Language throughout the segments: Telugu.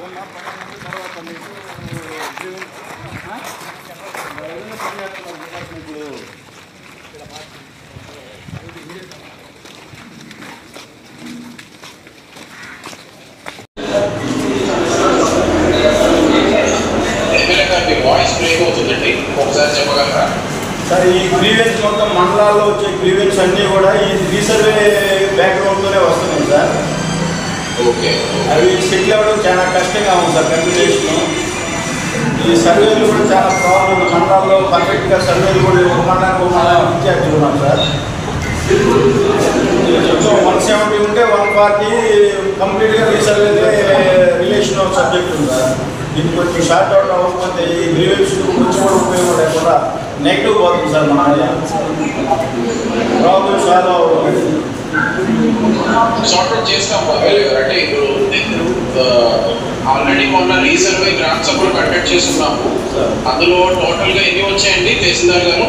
వాయిస్ బ్రేక్ అవుతుందండి, ఒకసారి చెప్పగలరా? సార్, ఈ గ్రీవెన్స్ మొత్తం మండలాల్లో వచ్చే గ్రీవెన్స్ అన్నీ కూడా ఈ రీసర్వే బ్యాక్గ్రౌండ్తోనే వస్తున్నాయి సార్. ఓకే, అవి సెటిల్ అవ్వడం చాలా కష్టంగా ఉంది సార్. కంప్యూటేషన్ ఈ సర్వేలు కూడా చాలా ప్రాబ్లం ఉంది. మండలాల్లో పర్ఫెక్ట్గా సర్వేలు కూడా ఒక మండలానికి ఇన్ఛార్జ్ ఉన్నాం సార్. 170 ఉంటే 140 కంప్లీట్గా రీసర్వే రిలేషన్ ఆఫ్ సబ్జెక్ట్ ఉంది సార్. ఇది కొంచెం షార్ట్ అవుట్ అవ్వకపోతే ఈ గ్రీవెన్స్ కొంచెం కూడా ఉపయోగం లేకుండా నెగిటివ్ పోతుంది సార్. మన ప్రాబ్లం సాల్వ్ అవ్వదు. సార్ట్ అవుట్ చేస్తాం అంటే ఇప్పుడు ఆల్రెడీ మొన్న రీసర్వే గ్రామ సభలు కండక్ట్ చేస్తున్నాము. అందులో టోటల్గా ఎన్ని వచ్చాయండి తహసీల్దార్ గారు?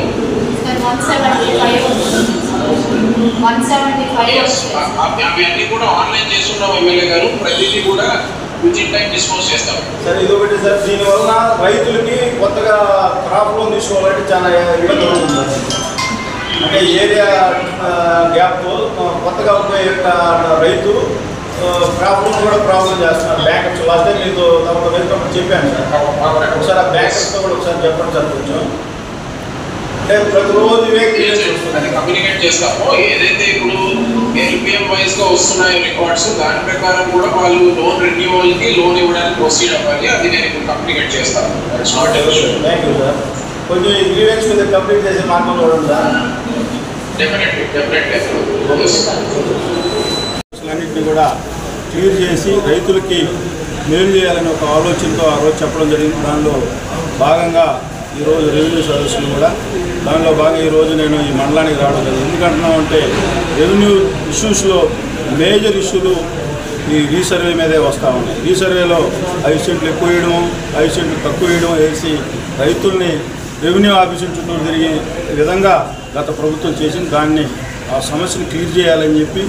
అవి కూడా ఆన్లైన్ చేస్తున్నాం ఎమ్మెల్యే గారు. ప్రతిదీ కూడా విజిట్ టైం డిస్పోజ్ చేస్తాం సార్. ఇదొకటి సార్, దీనివల్ల రైతులకి కొత్తగా క్రాప్ లోన్ తీసుకోవాలంటే చాలా ఇబ్బంది అవుతుంది. అంటే ఏరియా గ్యాప్తో కొత్తగా ఉపయోగ రైతు క్రాప్ లోన్ కూడా ప్రాబ్లం చేస్తున్నారు. బ్యాంకర్స్ లాస్ట్ టైం మీకు తర్వాత వెళ్ళినప్పుడు చెప్పాను సార్. ఒకసారి ఆ బ్యాంకర్స్తో కూడా ఒకసారి చెప్పండి సార్. కొంచెం అంటే ప్రతిరోజు అది కమ్యూనికేట్ చేస్తాము. ఏదైతే ఇప్పుడు ఎల్పిఎం వైజ్ గా వస్తున్నాయో రికార్డ్స్, దాని ప్రకారం కూడా వాళ్ళు లోన్ రెన్యూవల్ కి లోన్ ఇవ్వడానికి ప్రొసీడ్ అవ్వాలి. అది నేను ఇప్పుడు కమ్యూనికేట్ చేస్తాను. Thank you sir. కొంచెం ఈ గ్రీవెన్స్ మీద కంప్లీట్ చేసే మార్గం చూడండి సార్. అన్నింటినీ కూడా క్లియర్ చేసి రైతులకి మేలు చేయాలని ఒక ఆలోచనతో ఆ రోజు చెప్పడం జరిగింది. దానిలో భాగంగా ఈరోజు రెవెన్యూ సదస్సులు కూడా దానిలో భాగంగా ఈరోజు నేను ఈ మండలానికి రావడం జరిగింది. ఎందుకంటున్నామంటే రెవెన్యూ ఇష్యూస్లో మేజర్ ఇష్యూలు ఈ రీసర్వే మీదే వస్తూ ఉన్నాయి. రీసర్వేలో 5 సెంట్లు ఎక్కువ వేయడం, 5 సెంట్లు తక్కువ వేయడం వేసి రైతుల్ని రెవెన్యూ ఆఫీసుల చుట్టూ తిరిగే విధంగా గత ప్రభుత్వం చేసింది. దాన్ని ఆ సమస్యను క్లియర్ చేయాలని చెప్పి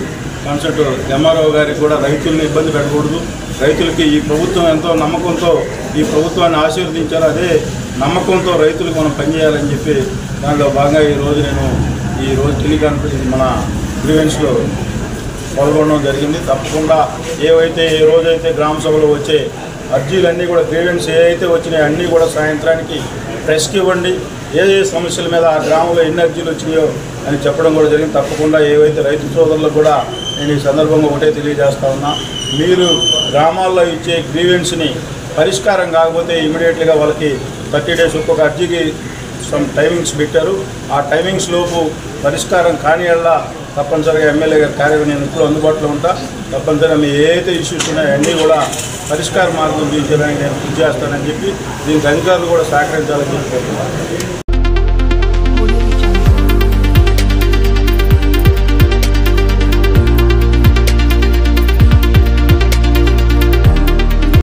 కన్సల్ట్ ఎంఆర్ఓ గారికి కూడా రైతుల్ని ఇబ్బంది పెట్టకూడదు, రైతులకి ఈ ప్రభుత్వం ఎంతో నమ్మకంతో ఈ ప్రభుత్వాన్ని ఆశీర్వదించారు, అదే నమ్మకంతో రైతులకు మనం పనిచేయాలని చెప్పి దానిలో భాగంగా నేను ఈరోజు టెలికాన్ఫరెన్స్ మన గ్రీవెన్స్లో పాల్గొనడం జరిగింది. తప్పకుండా ఏ రోజైతే గ్రామ సభలో వచ్చే అర్జీలన్నీ కూడా గ్రీవెన్స్ ఏవైతే వచ్చినాయో అన్నీ కూడా సాయంత్రానికి ప్రెస్కి ఇవ్వండి. ఏ సమస్యల మీద ఆ గ్రామంలో ఎన్ని అర్జీలు వచ్చినాయో అని చెప్పడం కూడా జరిగింది. తప్పకుండా ఏవైతే రైతు సోదరులకు కూడా నేను ఈ సందర్భంగా ఒకటే తెలియజేస్తా ఉన్నా, మీరు గ్రామాల్లో ఇచ్చే గ్రీవెన్స్ని పరిష్కారం కాకపోతే ఇమీడియట్గా వాళ్ళకి 30 days ఒక్కొక్క అర్జీకి సమ్ టైమింగ్స్ పెట్టారు. ఆ టైమింగ్స్ లోపు పరిష్కారం కానియల్లా తప్పనిసరిగా ఎమ్మెల్యే గారి కార్యక్రమం నేను ఇప్పుడు అందుబాటులో ఉంటా. తప్పనిసరిగా మీ ఏదైతే ఇష్యూస్ ఉన్నాయో అన్నీ కూడా పరిష్కార మార్గం తీర్చడానికి నేను కృషి చేస్తానని చెప్పి దీనికి అధికారులు కూడా సహకరించాలని చెప్పి